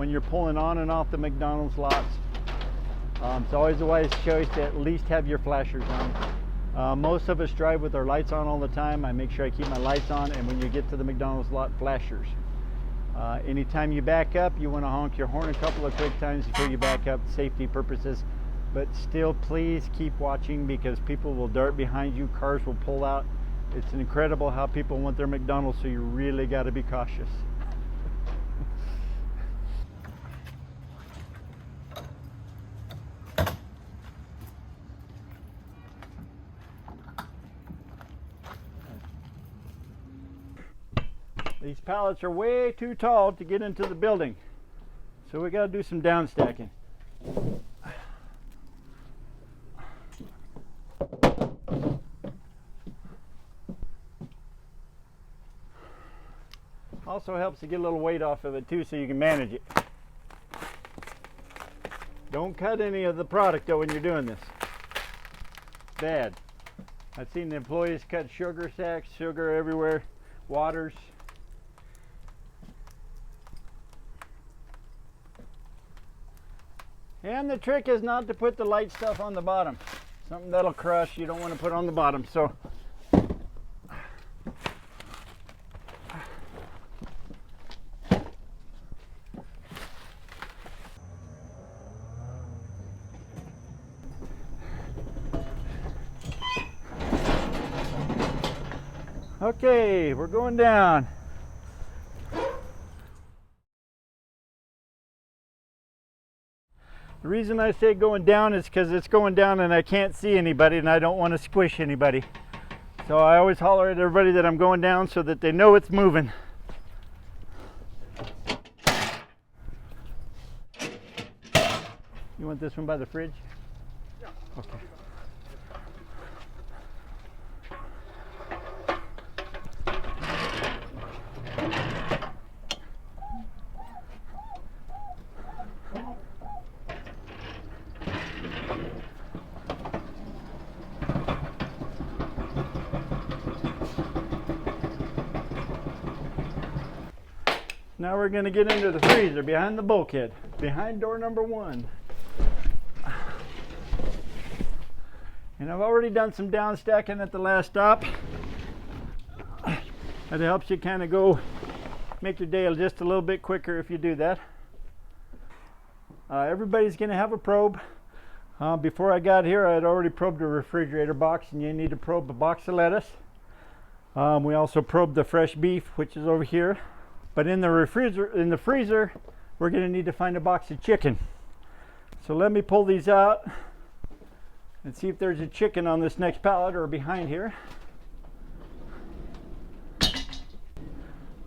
when you're pulling on and off the McDonald's lots. It's always a wise choice to at least have your flashers on. Most of us drive with our lights on all the time. I make sure I keep my lights on, and when you get to the McDonald's lot, flashers. Anytime you back up, you want to honk your horn a couple of quick times before you back up, safety purposes. But still, please keep watching, because people will dart behind you, cars will pull out. It's incredible how people want their McDonald's, so you really got to be cautious. These pallets are way too tall to get into the building, so we got to do some down stacking. Also helps to get a little weight off of it too, so you can manage it. Don't cut any of the product though when you're doing this. Bad. I've seen the employees cut sugar sacks, sugar everywhere, waters. And the trick is not to put the light stuff on the bottom. Something that'll crush, you don't want to put on the bottom. So okay, we're going down. The reason I say going down is because it's going down and I can't see anybody, and I don't want to squish anybody. So I always holler at everybody that I'm going down so that they know it's moving. You want this one by the fridge? Yeah. Okay. Now we're going to get into the freezer behind the bulkhead, behind door number 1. And I've already done some down stacking at the last stop. It helps you kind of go make your day just a little bit quicker if you do that. Everybody's going to have a probe. Before I got here, I had already probed a refrigerator box, and you need to probe a box of lettuce. We also probed the fresh beef, which is over here. But in the freezer, we're going to need to find a box of chicken. So let me pull these out and see if there's a chicken on this next pallet or behind here.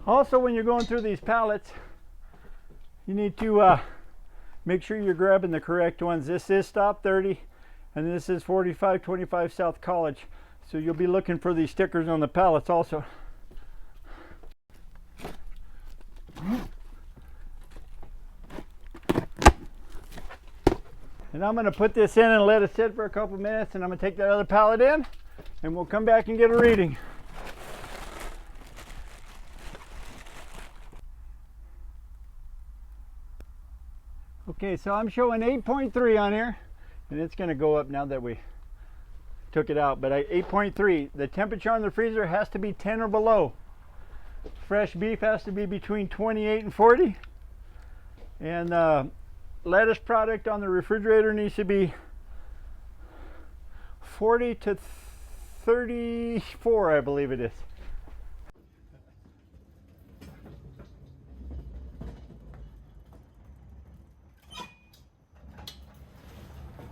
Also, when you're going through these pallets, you need to make sure you're grabbing the correct ones. This is Stop 30, and this is 4525 South College. So you'll be looking for these stickers on the pallets also. And I'm going to put this in and let it sit for a couple minutes, and I'm going to take that other pallet in, and we'll come back and get a reading. Okay, so I'm showing 8.3 on here, and it's going to go up now that we took it out, but 8.3. The temperature on the freezer has to be 10 or below. Fresh beef has to be between 28 and 40, and lettuce product on the refrigerator needs to be 40 to 34, I believe it is.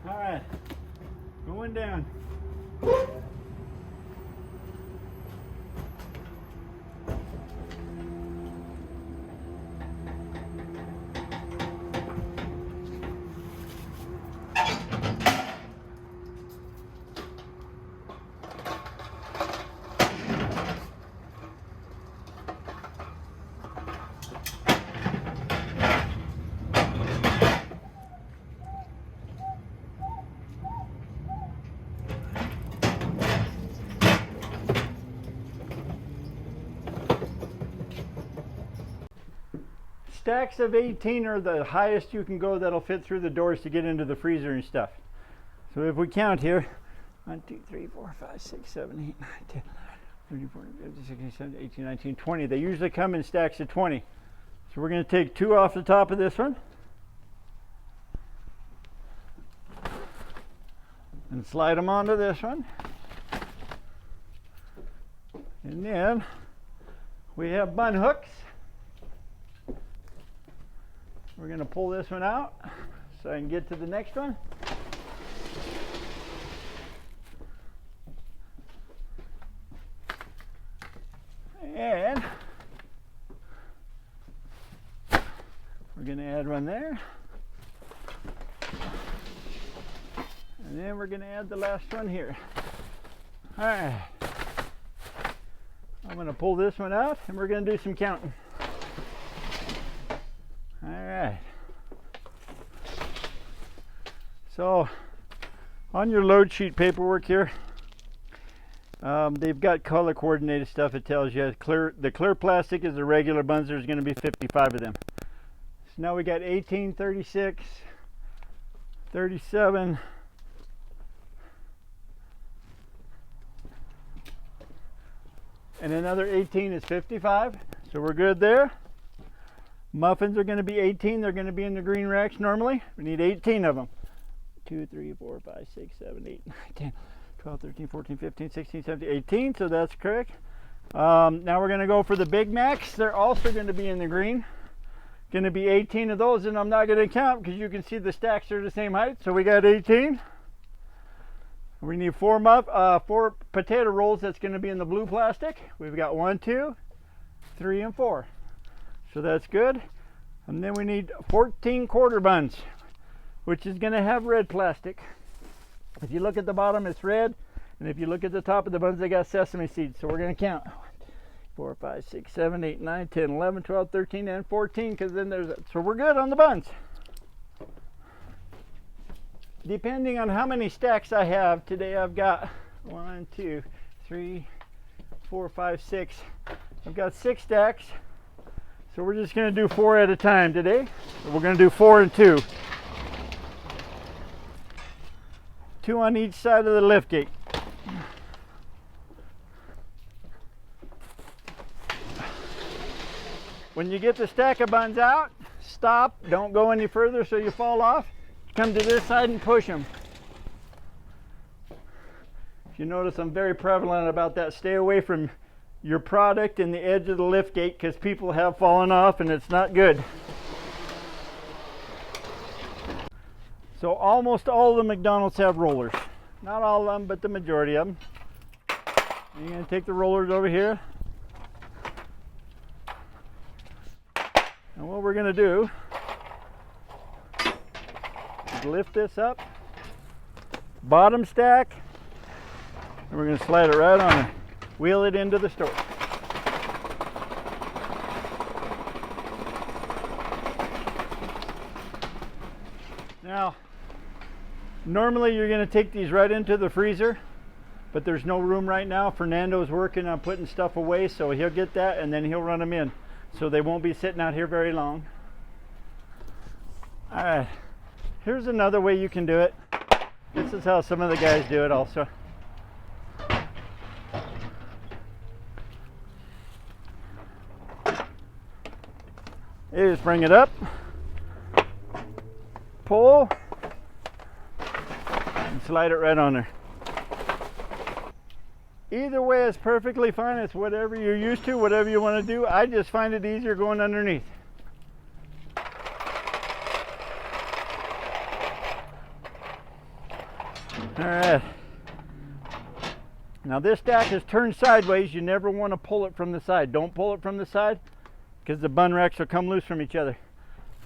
All right, going down. Stacks of 18 are the highest you can go that'll fit through the doors to get into the freezer and stuff. So if we count here, 1, 2, 3, 4, 5, 6, 7, 8, 9, 10, 11, 12, 13, 14, 15, 16, 17, 18, 19, 20. They usually come in stacks of 20. So we're going to take 2 off the top of this one and slide them onto this one. And then we have bun hooks. We're going to pull this one out so I can get to the next one. And we're going to add one there. And then we're going to add the last one here. All right. I'm going to pull this one out and we're going to do some counting. All right. So on your load sheet paperwork here, they've got color coordinated stuff. It tells you the clear plastic is the regular buns. There's going to be 55 of them. So now we got 18, 36, 37, and another 18 is 55. So we're good there. Muffins are going to be 18. They're going to be in the green racks normally. We need 18 of them. 2, 3, 4, 5, 6, 7, 8, 9, 10, 12, 13, 14, 15, 16, 17, 18. So that's correct. Now we're going to go for the Big Macs. They're also going to be in the green. Going to be 18 of those, and I'm not going to count because you can see the stacks are the same height. So we got 18. We need 4 potato rolls. That's going to be in the blue plastic. We've got 1, 2, 3, and 4. So that's good. And then we need 14 quarter buns, which is going to have red plastic. If you look at the bottom, it's red. And if you look at the top of the buns, they got sesame seeds. So we're going to count 4, 5, 6, 7, 8, 9, 10, 11, 12, 13, and 14. Because then so we're good on the buns. Depending on how many stacks I have, today I've got 1, 2, 3, 4, 5, 6. I've got 6 stacks. So we're just going to do 4 at a time today. So we're going to do 4 and 2. 2 on each side of the lift gate. When you get the stack of buns out, stop. Don't go any further so you fall off. Come to this side and push them. If you notice, I'm very prevalent about that. Stay away from your product and the edge of the lift gate because people have fallen off and it's not good. So almost all of the McDonald's have rollers. Not all of them, but the majority of them. You're going to take the rollers over here. And what we're going to do is lift this up, bottom stack, and we're going to slide it right on there. Wheel it into the store. Now, normally you're going to take these right into the freezer, but there's no room right now. Fernando's working on putting stuff away, so he'll get that and then he'll run them in. So they won't be sitting out here very long. All right, here's another way you can do it. This is how some of the guys do it also. You just bring it up, pull, and slide it right on there. Either way is perfectly fine. It's whatever you're used to, whatever you want to do. I just find it easier going underneath. All right. Now this stack is turned sideways. You never want to pull it from the side. Don't pull it from the side because the bun racks will come loose from each other.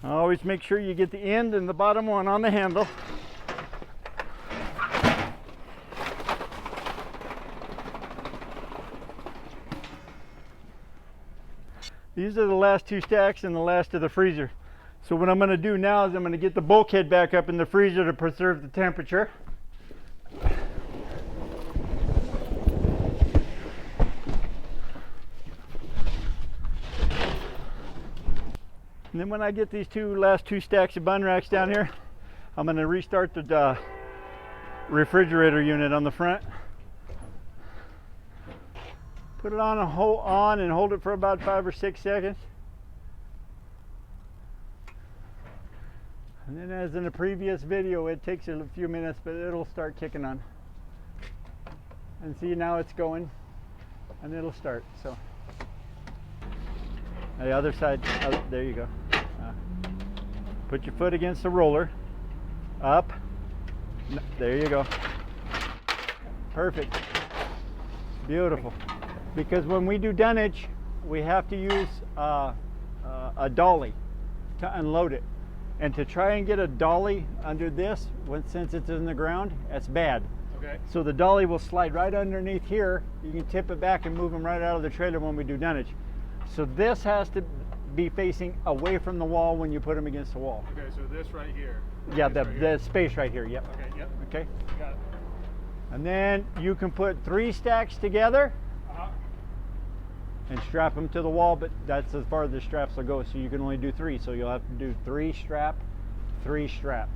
Always make sure you get the end and the bottom one on the handle. These are the last 2 stacks and the last of the freezer. So what I'm going to do now is I'm going to get the bulkhead back up in the freezer to preserve the temperature. And then when I get these last two stacks of bun racks down here, I'm going to restart the refrigerator unit on the front. Put it on and hold it for about 5 or 6 seconds. And then, as in the previous video, it takes a few minutes, but it'll start kicking on. And see, now it's going, and it'll start. So the other side, oh, there you go. Put your foot against the roller, up, there you go. Perfect, beautiful. Because when we do dunnage, we have to use a dolly to unload it. And to try and get a dolly under this, since it's in the ground, that's bad. Okay. So the dolly will slide right underneath here. You can tip it back and move them right out of the trailer when we do dunnage. So this has to be facing away from the wall when you put them against the wall. Okay, so this right here. Yeah, this right the here. space right here, yep. Okay, yep. Okay. Got it. And then you can put 3 stacks together Uh-huh. and strap them to the wall, but that's as far as the straps will go, so you can only do 3. So you'll have to do 3 strap, 3 strap.